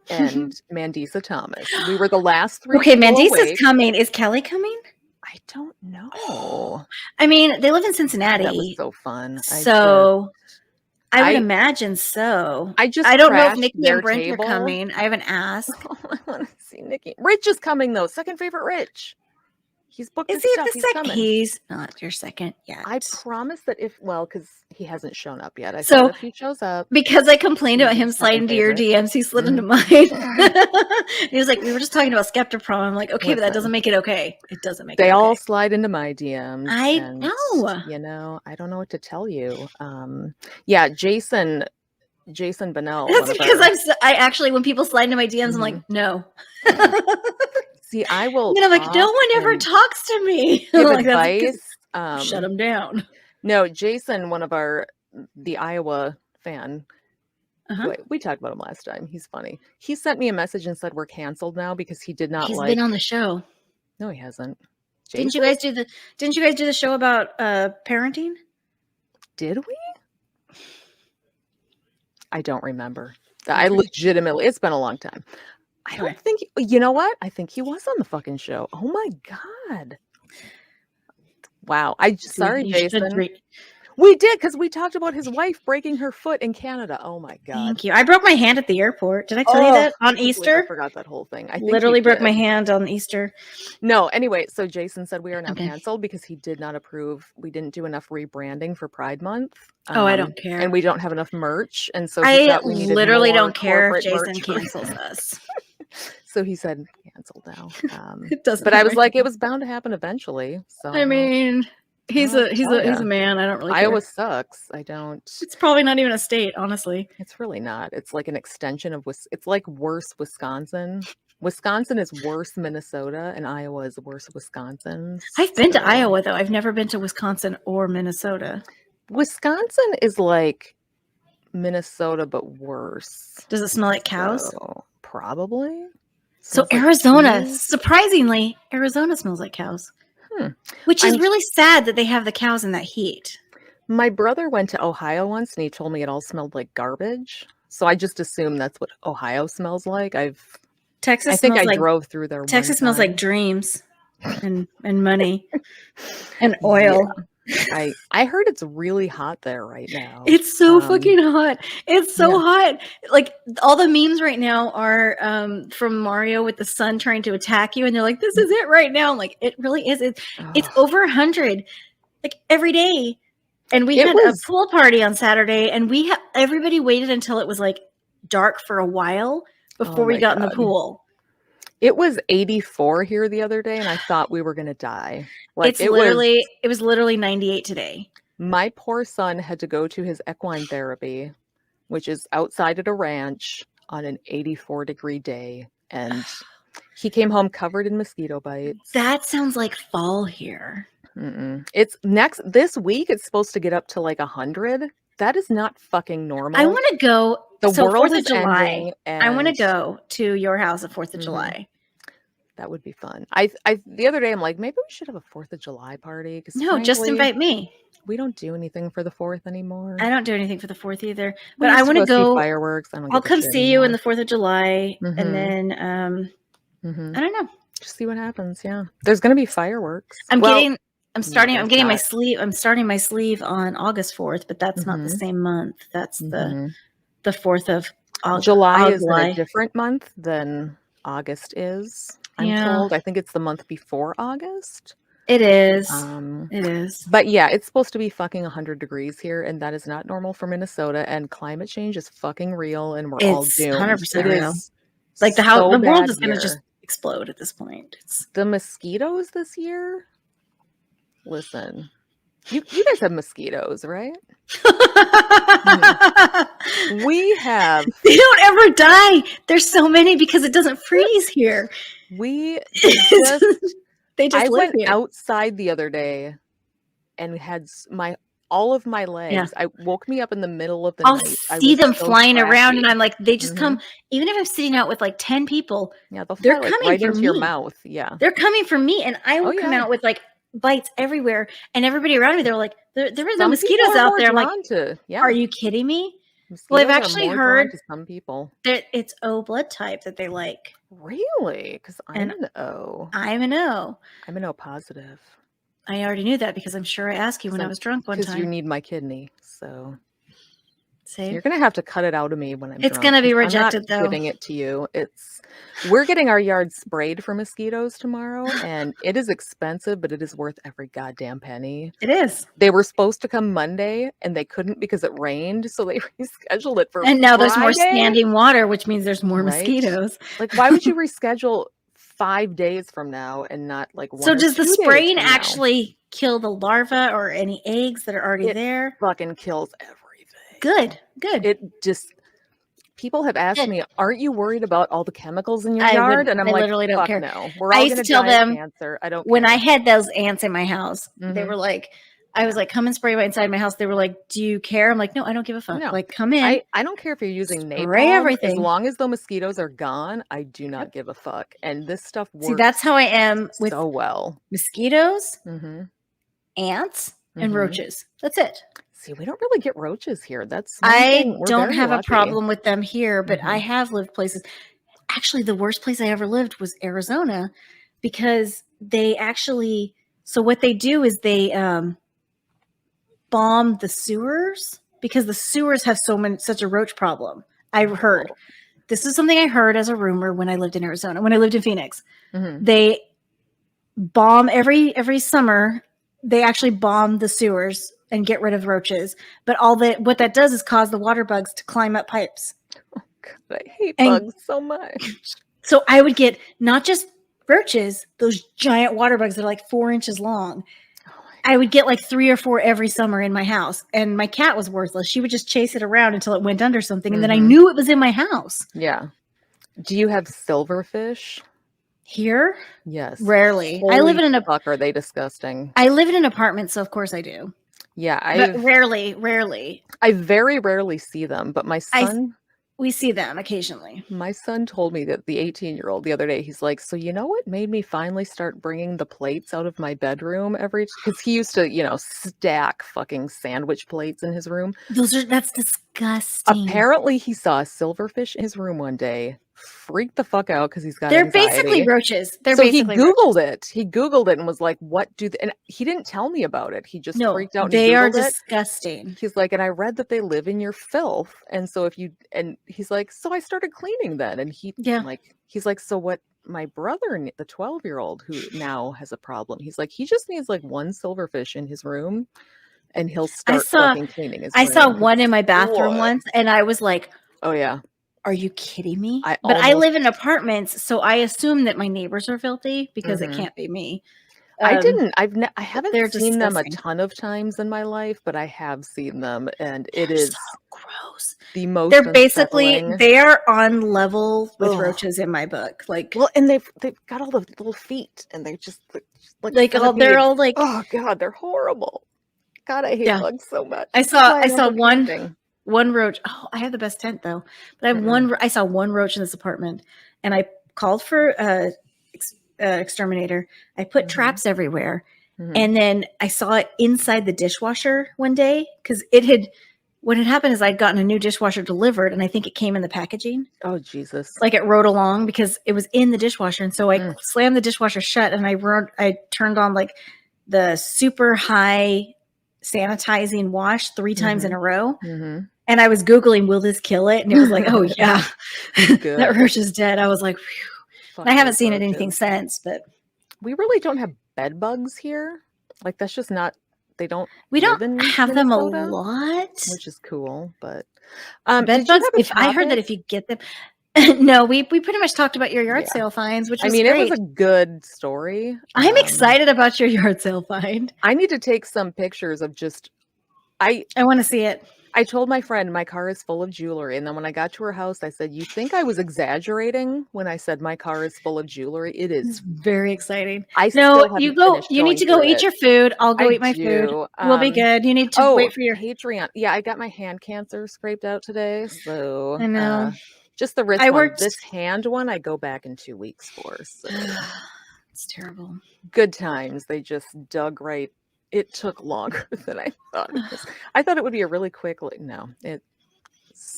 S4: and Mandisa Thomas. We were the last three.
S5: Okay,
S4: people
S5: Mandisa's
S4: awake.
S5: coming. Is Kelly coming?
S4: I don't know.
S5: I mean, they live in Cincinnati.
S4: That was so fun.
S5: So I would
S4: I-
S5: imagine so.
S4: I just
S5: I don't know if
S4: crashed
S5: Nikki
S4: their
S5: and Brent
S4: table.
S5: are coming. I haven't asked.
S4: Oh, I want to see Nikki. Rich is coming though. Second favorite Rich. He's booked.
S5: Is
S4: his
S5: he
S4: stuff.
S5: the
S4: He's
S5: second?
S4: coming.
S5: He's not your second yet.
S4: I promise that because he hasn't shown up yet. I
S5: So-
S4: said if he shows up,
S5: Because I complained about
S4: He's
S5: him
S4: the
S5: sliding
S4: second
S5: into your
S4: favorite.
S5: DMs, he slid into mine. He was like, "We were just talking about Skepta prom." I'm like, "Okay, but that
S4: Listen.
S5: doesn't make it okay. It doesn't make
S4: they
S5: it
S4: all
S5: okay."
S4: slide into my DMs.
S5: I
S4: and,
S5: know.
S4: You know, I don't know what to tell you. Yeah, Jason Bennell.
S5: That's
S4: one of
S5: because
S4: our-
S5: I actually, when people slide into my DMs, I'm like, "No."
S4: See, I will.
S5: And I'm like, "No one ever
S4: often
S5: talks to me."
S4: give
S5: Like, that's because-
S4: advice.
S5: shut them down.
S4: No, Jason, the Iowa fan.
S5: Uh-huh.
S4: We talked about him last time. He's funny. He sent me a message and said we're canceled now because he did not
S5: He's
S4: like.
S5: been on the show.
S4: No, he hasn't.
S5: Didn't you
S4: Jason?
S5: guys do the show about parenting?
S4: Did we? I don't remember. I legitimately, it's been a long time. I don't
S5: Okay.
S4: think, you know what? I think he was on the fucking show. Oh my God. Wow. Sorry,
S5: You should
S4: Jason.
S5: read-
S4: We did, because we talked about his wife breaking her foot in Canada. Oh my God.
S5: Thank you. I broke my hand at the airport. Did I tell you that on
S4: I
S5: Easter?
S4: forgot that whole thing. I think
S5: Literally
S4: you
S5: broke
S4: did.
S5: my hand on Easter.
S4: No, anyway, so Jason said we are now
S5: Okay.
S4: canceled because he did not approve. We didn't do enough rebranding for Pride Month.
S5: Oh, I don't care.
S4: And we don't have enough merch. And so he
S5: I
S4: thought we needed
S5: literally
S4: more
S5: don't care if
S4: corporate
S5: Jason
S4: merch.
S5: cancels us.
S4: So he said canceled now.
S5: It doesn't.
S4: But I was
S5: matter.
S4: like, it was bound to happen eventually. So
S5: I mean, he's
S4: I'll
S5: a
S4: tell ya.
S5: man. I don't really care.
S4: Iowa sucks. I don't.
S5: It's probably not even a state, honestly.
S4: It's really not. It's like an extension of it's like worse Wisconsin. Wisconsin is worse Minnesota, and Iowa is worse Wisconsin.
S5: I've been to
S4: So-
S5: Iowa though. I've never been to Wisconsin or Minnesota.
S4: Wisconsin is like Minnesota, but worse.
S5: Does it smell like cows?
S4: So, probably.
S5: So
S4: Smells like
S5: Arizona,
S4: cheese.
S5: surprisingly, Arizona smells like cows.
S4: Hmm.
S5: Which is
S4: I'm-
S5: really sad that they have the cows in that heat.
S4: My brother went to Ohio once, and he told me it all smelled like garbage. So I just assume that's what Ohio smells like.
S5: Texas
S4: I think
S5: smells
S4: I
S5: like
S4: drove through there.
S5: Texas
S4: one
S5: smells
S4: time.
S5: like dreams and money and oil.
S4: I heard it's really hot there right now.
S5: It's so
S4: Um,
S5: fucking hot. It's so
S4: yeah.
S5: hot. Like all the memes right now are from Mario with the sun trying to attack you, and they're like, "This is it right now." I'm like, it really is. It's
S4: ugh.
S5: over 100, like every day. And we
S4: It
S5: had
S4: was-
S5: a pool party on Saturday, and everybody waited until it was like dark for a while before we
S4: my
S5: got in the
S4: God.
S5: pool.
S4: It was 84 here the other day, and I thought we were gonna die. Like
S5: It was literally 98 today.
S4: My poor son had to go to his equine therapy, which is outside at a ranch on an 84-degree day. And he came home covered in mosquito bites.
S3: That sounds like fall here.
S4: It's this week. It's supposed to get up to like 100. That is not fucking normal.
S5: I want to go.
S4: The world
S5: 4th
S4: is
S5: of July.
S4: ending,
S5: I want to
S4: and
S5: go to your house at 4th of July.
S4: that would be fun. I the other day I'm like, maybe we should have a 4th of July party. Because
S5: No, just invite me.
S4: We don't do anything for the 4th anymore.
S5: I don't do anything for the 4th either.
S4: We
S5: But I want to go.
S4: see fireworks.
S5: I'll come see you in the 4th of July, and then I don't know.
S4: Just see what happens. Yeah, there's gonna be fireworks.
S5: I'm starting my sleeve on August 4th, but that's not the same month. That's the 4th of August.
S4: July is in a different month than August is. I'm told. I think it's the month before August.
S5: It is. It is.
S4: But yeah, it's supposed to be fucking 100 degrees here, and that is not normal for Minnesota. And climate change is fucking real, and we're all doomed.
S5: 100% real. Like the world is going to just explode at this point.
S4: The mosquitoes this year. Listen, you guys have mosquitoes, right? We have.
S5: They don't ever die. There's so many because it doesn't freeze here.
S4: I went outside the other day and had all of my legs.
S5: Yeah.
S4: I woke me up in the middle of the
S5: I'll
S4: night.
S5: see them flying around, and I'm like, they just come. Even if I'm sitting out with like 10 people, they're coming right into your mouth. Yeah, they're coming for me, and I will come out with like bites everywhere, and everybody around me, they're like, there is no mosquitoes out there. I'm like, are you kikidding me? Well, I've actually heard
S4: some people
S5: that it's O blood type that they like.
S4: Really? Because I'm an O.
S5: I'm an O.
S4: I'm an O positive.
S5: I already knew that because I'm sure I asked you when I was drunk one time.
S4: Because you need my kidney, so you're gonna have to cut it out of me when I'm.
S5: It's gonna be rejected, though.
S4: Giving it to you. We're getting our yard sprayed for mosquitoes tomorrow, and it is expensive, but it is worth every goddamn penny.
S5: It is.
S4: They were supposed to come Monday, and they couldn't because it rained, so they rescheduled it for.
S5: And now
S4: Friday.
S5: There's more standing water, which means there's more mosquitoes.
S4: Like, why would you reschedule 5 days from now and not like 1
S5: So
S4: or
S5: does
S4: 2
S5: the
S4: days
S5: spraying
S4: from now?
S5: actually kill the larva or any eggs that are already there?
S4: Fucking kills everything.
S5: Good.
S4: It just. People have asked me, "Aren't you worried about all the chemicals in your yard?" And I'm like,
S5: literally don't care.
S4: No, we're all going to die of cancer. I don't.
S5: When I had those ants in my house, they were like, I was like, come and spray inside my house. They were like, do you care? I'm like, no, I don't give a fuck.
S4: No.
S5: Like, come in.
S4: I don't care if you're using napalm.
S5: Spray everything.
S4: As long as the mosquitoes are gone, I do not give a fuck. And this stuff works.
S5: See, that's how I am with
S4: so well.
S5: Mosquitoes, ants, and roaches. That's it.
S4: See, we don't really get roaches here.
S5: I don't have a problem with them here, but I have lived places. Actually, the worst place I ever lived was Arizona, because they actually. So what they do is they bomb the sewers, because the sewers have such a roach problem. I've heard. This is something I heard as a rumor when I lived in Arizona. When I lived in Phoenix, they bomb every summer. They actually bomb the sewers and get rid of roaches. But what that does is cause the water bugs to climb up pipes.
S4: Oh God, I hate bugs so much.
S5: So I would get not just roaches, those giant water bugs that are like 4 inches long. I would get like 3 or 4 every summer in my house. And my cat was worthless. She would just chase it around until it went under something. And then I knew it was in my house.
S4: Yeah. Do you have silverfish?
S5: Here?
S4: Yes.
S5: Rarely.
S4: Holy
S5: I live in
S4: fuck, are they disgusting?
S5: I live in an apartment, so of course I do.
S4: Yeah.
S5: But rarely.
S4: I very rarely see them, but my son...
S5: We see them occasionally.
S4: My son told me that the 18-year-old the other day, he's like, so you know what made me finally start bringing the plates out of my bedroom because he used to, stack fucking sandwich plates in his room.
S5: That's disgusting.
S4: Apparently he saw a silverfish in his room one day, freaked the fuck out because he's got anxiety.
S5: They're basically roaches.
S4: He Googled it. He Googled it and was like, what and he didn't tell me about it. He just freaked out.
S5: They are disgusting.
S4: He's like, and I read that they live in your filth. And so he's like, so I started cleaning then. And he's like, so what my brother, the 12-year-old who now has a problem, he's like, he just needs like one silverfish in his room and he'll start fucking cleaning his room.
S5: I saw one in my bathroom once and I was like,
S4: oh yeah.
S5: Are you kidding me? I live in apartments, so I assume that my neighbors are filthy because it can't be me.
S4: I didn't. I haven't
S5: they're
S4: seen them a
S5: disgusting.
S4: ton of times in my life, but I have seen them, and it
S5: They're
S4: is
S5: so gross.
S4: the most
S5: They're basically
S4: unsettling.
S5: they are on level with
S4: Ugh.
S5: roaches in my book. Like
S4: Well, and they've got all the little feet, and they're just like
S5: they're
S4: centipedes.
S5: all like
S4: Oh God, they're horrible. God, I hate
S5: Yeah.
S4: bugs so much.
S5: I
S4: That's why
S5: saw
S4: don't go
S5: one
S4: camping.
S5: roach. Oh, I have the best tent though. But I have
S4: Mm-mm.
S5: I saw one roach in this apartment, and I called for exterminator. I put
S4: Mhm.
S5: traps everywhere,
S4: Mhm.
S5: and then I saw it inside the dishwasher one day because it had. What had happened is I'd gotten a new dishwasher delivered, and I think it came in the packaging.
S4: Oh Jesus!
S5: Like it rode along because it was in the dishwasher, and so I
S4: Mm.
S5: slammed the dishwasher shut, and I turned on like the super high sanitizing wash 3 times in a row.
S4: Mm-hmm.
S5: And I was Googling, will this kill it? And it was like, oh yeah, that
S4: Good.
S5: roach is dead. I was like, phew. And I haven't seen it anything since, but
S4: we really don't have bed bugs here. Like that's just not. They don't.
S5: we
S4: live
S5: don't
S4: in
S5: have them a
S4: Minnesota,
S5: lot.
S4: which is cool. But
S5: Bed
S4: did you
S5: bugs.
S4: have a
S5: If I heard that
S4: topic?
S5: if you get them, no, we pretty much talked about your yard
S4: Yeah.
S5: sale finds, which
S4: I
S5: was
S4: mean,
S5: great.
S4: it was a good story.
S5: I'm excited about your yard sale find.
S4: I need to take some pictures of just.
S5: I want to see it.
S4: I told my friend my car is full of jewelry, and then when I got to her house, I said, "You think I was exaggerating when I said my car is full of jewelry? It
S5: It's
S4: is."
S5: very exciting.
S4: I
S5: No,
S4: still haven't
S5: you go.
S4: finished
S5: You need
S4: going
S5: to go
S4: through
S5: eat
S4: it.
S5: your food. I'll go
S4: I
S5: eat my food.
S4: do.
S5: We'll be good. You need to wait for your
S4: Patreon. Yeah, I got my hand cancer scraped out today, so
S5: I know.
S4: just the wrist
S5: I
S4: one.
S5: worked.
S4: This hand one, I go back in 2 weeks for. So
S5: It's terrible.
S4: good times. They just dug right. It took longer than I thought. I thought it would be a really quick. No, it.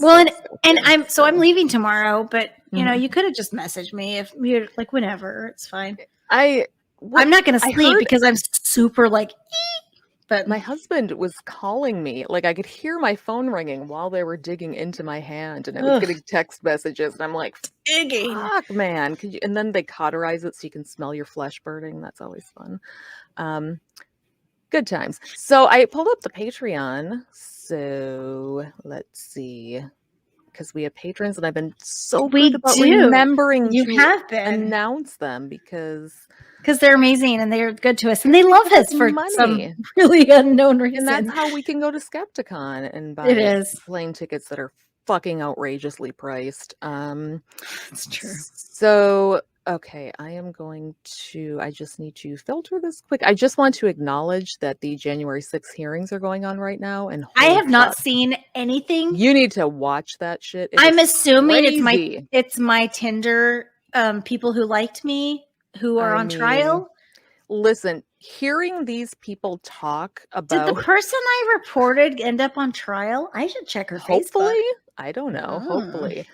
S5: Well,
S4: so
S5: and
S4: quick,
S5: I'm leaving tomorrow, but you know,
S4: Mhm.
S5: you could have just messaged me if you're like whenever. It's fine.
S4: I'm
S5: not going to
S4: I
S5: sleep
S4: heard-
S5: because I'm super like. But
S4: My husband was calling me. Like I could hear my phone ringing while they were digging into my hand, and I was
S5: Ugh.
S4: getting text messages, and I'm like,
S5: digging.
S4: "Fuck, man!" Could you? And then they cauterize it so you can smell your flesh burning. That's always fun. Good times. So I pulled up the Patreon. So let's see, because we have patrons, and I've been so
S5: We
S4: good about
S5: do.
S4: remembering
S5: You
S4: to
S5: have been
S4: announce them because
S5: they're amazing and they're good to us and they love us for some really unknown reason.
S4: And that's how we can go to Skepticon and buy
S5: It is.
S4: plane tickets that are fucking outrageously priced.
S5: It's true.
S4: So, okay, I just need to filter this quick. I just want to acknowledge that the January 6th hearings are going on right now. And
S5: I have not
S4: fuck,
S5: seen anything.
S4: you need to watch that shit.
S5: I'm assuming
S4: crazy.
S5: it's my Tinder people who liked me who are on trial.
S4: Listen, hearing these people talk about
S5: Did the person I reported end up on trial? I should check her
S4: hopefully,
S5: Facebook.
S4: I don't know.
S5: Oh.
S4: Hopefully.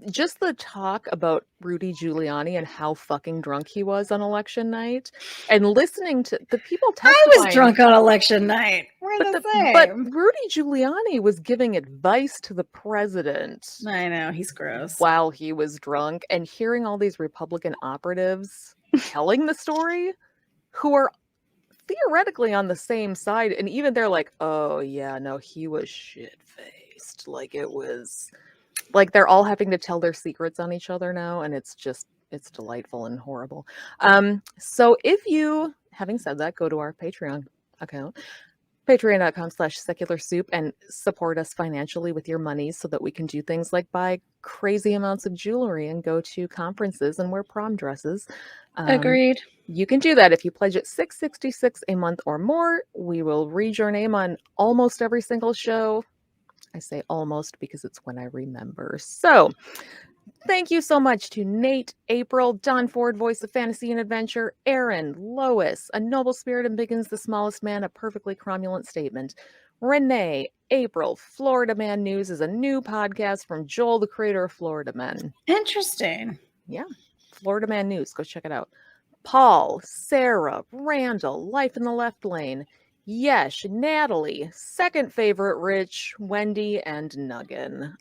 S4: Just the talk about Rudy Giuliani and how fucking drunk he was on election night, and listening to the people testifying.
S5: I was drunk on election night. We're the same.
S4: But Rudy Giuliani was giving advice to the president.
S5: I know, he's gross.
S4: While he was drunk, and hearing all these Republican operatives telling the story who are theoretically on the same side, and even they're like, oh yeah, no, he was shit-faced. Like it was like they're all having to tell their secrets on each other now, and it's delightful and horrible. So if you, having said that, go to our Patreon account, patreon.com/secularsoup, and support us financially with your money so that we can do things like buy crazy amounts of jewelry and go to conferences and wear prom dresses.
S5: Agreed.
S4: You can do that if you pledge at $6.66 a month or more. We will read your name on almost every single show. I say almost because it's when I remember. So thank you so much to Nate, April, Don Ford, voice of fantasy and adventure, Aaron, Lois, a noble spirit and begins the smallest man, a perfectly cromulent statement, Renee, April, Florida Man News is a new podcast from Joel, the creator of Florida Men.
S5: Interesting.
S4: Yeah, Florida Man News. Go check it out. Paul, Sarah, Randall, Life in the Left Lane, Yesh, Natalie, second favorite Rich, Wendy, and Nuggin.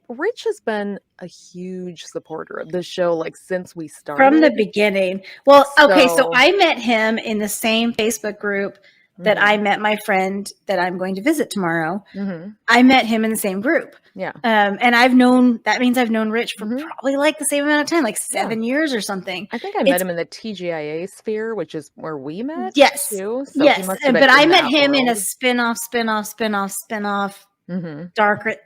S4: Rich has been a huge supporter of this show, like since we started.
S5: From the beginning. Well, okay, so
S4: So-
S5: I met him in the same Facebook group that I met my friend that I'm going to visit tomorrow.
S4: Mm-hmm.
S5: I met him in the same group.
S4: Yeah.
S5: And I've known Rich for probably like the same amount of time, like 7 years or something.
S4: I think I met him in the TGIA sphere, which is where we met.
S5: Yes.
S4: Too. So
S5: yes.
S4: he must have been
S5: but I
S4: in
S5: met
S4: that
S5: him in a
S4: world.
S5: spin-off,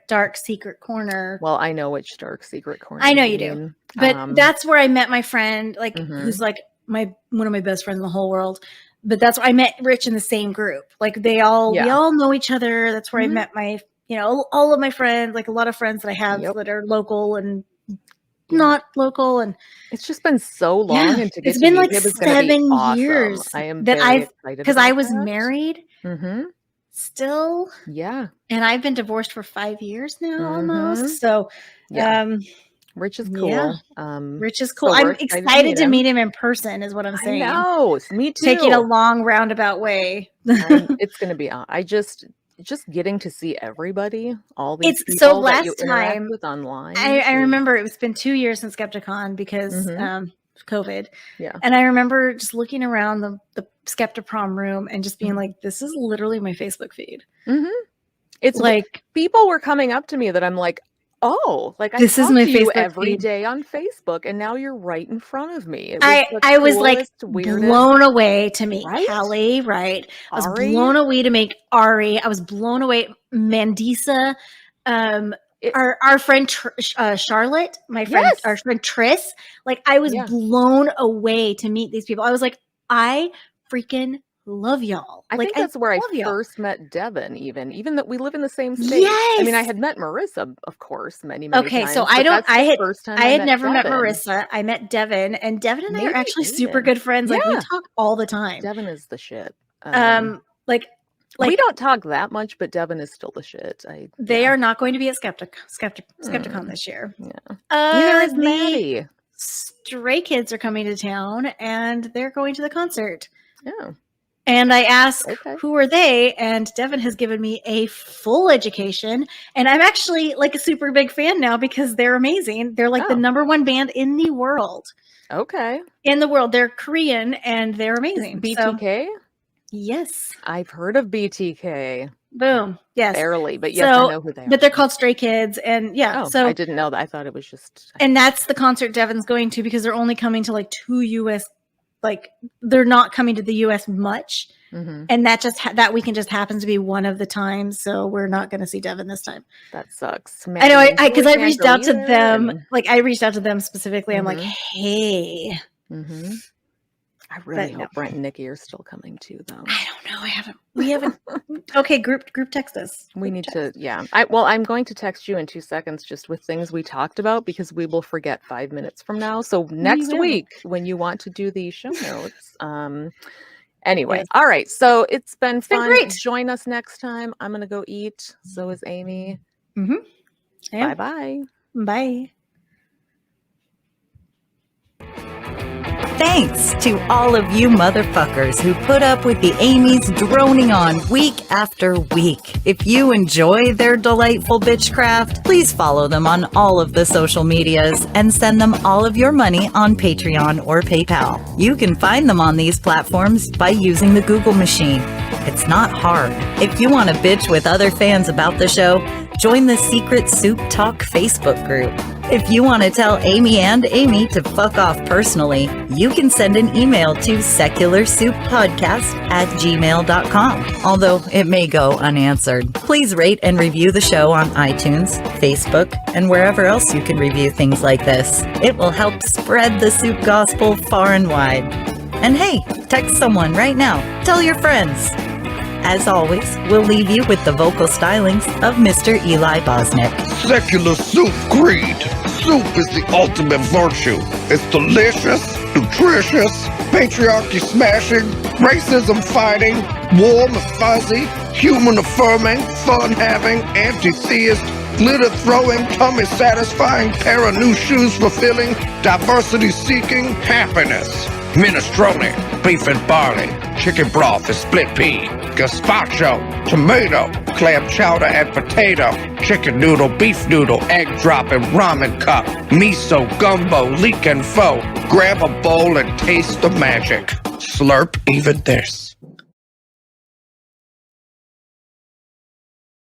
S5: dark secret corner.
S4: Well, I know which dark secret corner.
S5: I know you do. But that's where I met my friend, like who's like one of my best friends in the whole world. But that's where I met Rich in the same group. Like we all know each other. That's where I met my, all of my friends, like a lot of friends that I have that are local and not local. And
S4: it's just been so long. And to get
S5: it's been like 7
S4: awesome.
S5: years
S4: I am
S5: that
S4: very excited
S5: because
S4: about
S5: I was
S4: that.
S5: married still.
S4: Yeah.
S5: And I've been divorced for 5 years now almost. So,
S4: Rich is cool.
S5: Yeah. Rich is cool.
S4: So
S5: I'm excited to meet him in person is what I'm saying.
S4: I know. Me too.
S5: Taking a long roundabout way.
S4: It's going to be, I just getting to see everybody, all these people
S5: so last
S4: that you interact
S5: time
S4: with online.
S5: I remember it's been 2 years since Skepticon because COVID.
S4: Yeah.
S5: And I remember just looking around the Skeptiprom room and just being like, this is literally my Facebook feed.
S4: It's like people were coming up to me that I'm like, oh, like
S5: this
S4: I
S5: is my
S4: talk to you
S5: Facebook
S4: every
S5: feed.
S4: day on Facebook, and now you're right in front of me.
S5: I was like blown away to meet Callie, right? I was
S4: Ari?
S5: blown away to make Ari. I was blown away. Mandisa, our friend Charlotte, my friend, our friend Triss. Like I was blown away to meet these people. I was like, I freaking love y'all.
S4: I think that's where I first met Devin, even that we live in the same state.
S5: Yes.
S4: I mean, I had met Marissa, of course, many times.
S5: So I had never met Marissa. I met Devin, and Devin and I are actually super good friends. Like we talk all the time.
S4: Devin is the shit.
S5: Like
S4: we don't talk that much, but Devin is still the shit.
S5: They are not going to be at Skepticon this year.
S4: Yeah. Neither is Maddie.
S5: Stray Kids are coming to town, and they're going to the concert.
S4: Yeah.
S5: And I asked, who are they? And Devin has given me a full education. And I'm actually like a super big fan now because they're amazing. They're like the #1 band in the world.
S4: Okay.
S5: In the world. They're Korean and they're amazing.
S4: BTK?
S5: So, yes.
S4: I've heard of BTK.
S5: Boom. Yes.
S4: Barely, but yes, I know who they are.
S5: But they're called Stray Kids. And so
S4: I didn't know that. I thought it was just.
S5: And that's the concert Devin's going to because they're only coming to like 2 US. Like they're not coming to the US much. And that that weekend just happens to be one of the times. So we're not going to see Devin this time.
S4: That sucks.
S5: I know. Because I reached out to them. Like I reached out to them specifically. I'm like, hey.
S4: I really hope Brent and Nikki are still coming too, though.
S5: I don't know. We haven't. Okay. Group text us.
S4: We need to. Yeah. I'm going to text you in 2 seconds just with things we talked about because we will forget 5 minutes from now. So next week when you want to do the show notes, anyway, all right. So it's been fun.
S5: Great.
S4: Join us next time. I'm going to go eat. So is Amy. Bye-bye.
S5: Bye.
S1: Thanks to all of you motherfuckers who put up with the Amy's droning on week after week. If you enjoy their delightful bitchcraft, please follow them on all of the social medias and send them all of your money on Patreon or PayPal. You can find them on these platforms by using the Google machine. It's not hard. If you want to bitch with other fans about the show, join the Secret Soup Talk Facebook group. If you want to tell Amy and Amy to fuck off personally, you can send an email to secularsouppodcast@gmail.com, although it may go unanswered. Please rate and review the show on iTunes, Facebook, and wherever else you can review things like this. It will help spread the soup gospel far and wide. And hey, text someone right now. Tell your friends. As always, we'll leave you with the vocal stylings of Mr. Eli Bosnick.
S6: Secular soup creed. Soup is the ultimate virtue. It's delicious, nutritious, patriarchy smashing, racism fighting, warm and fuzzy, human affirming, fun having, anti-theist, glitter throwing, tummy satisfying, pair of new shoes fulfilling, diversity seeking, happiness. Minestrone, beef and barley, chicken broth and split pea, gazpacho, tomato, clam chowder and potato, chicken noodle, beef noodle, egg drop and ramen cup, miso, gumbo, leek and pho. Grab a bowl and taste the magic. Slurp even this.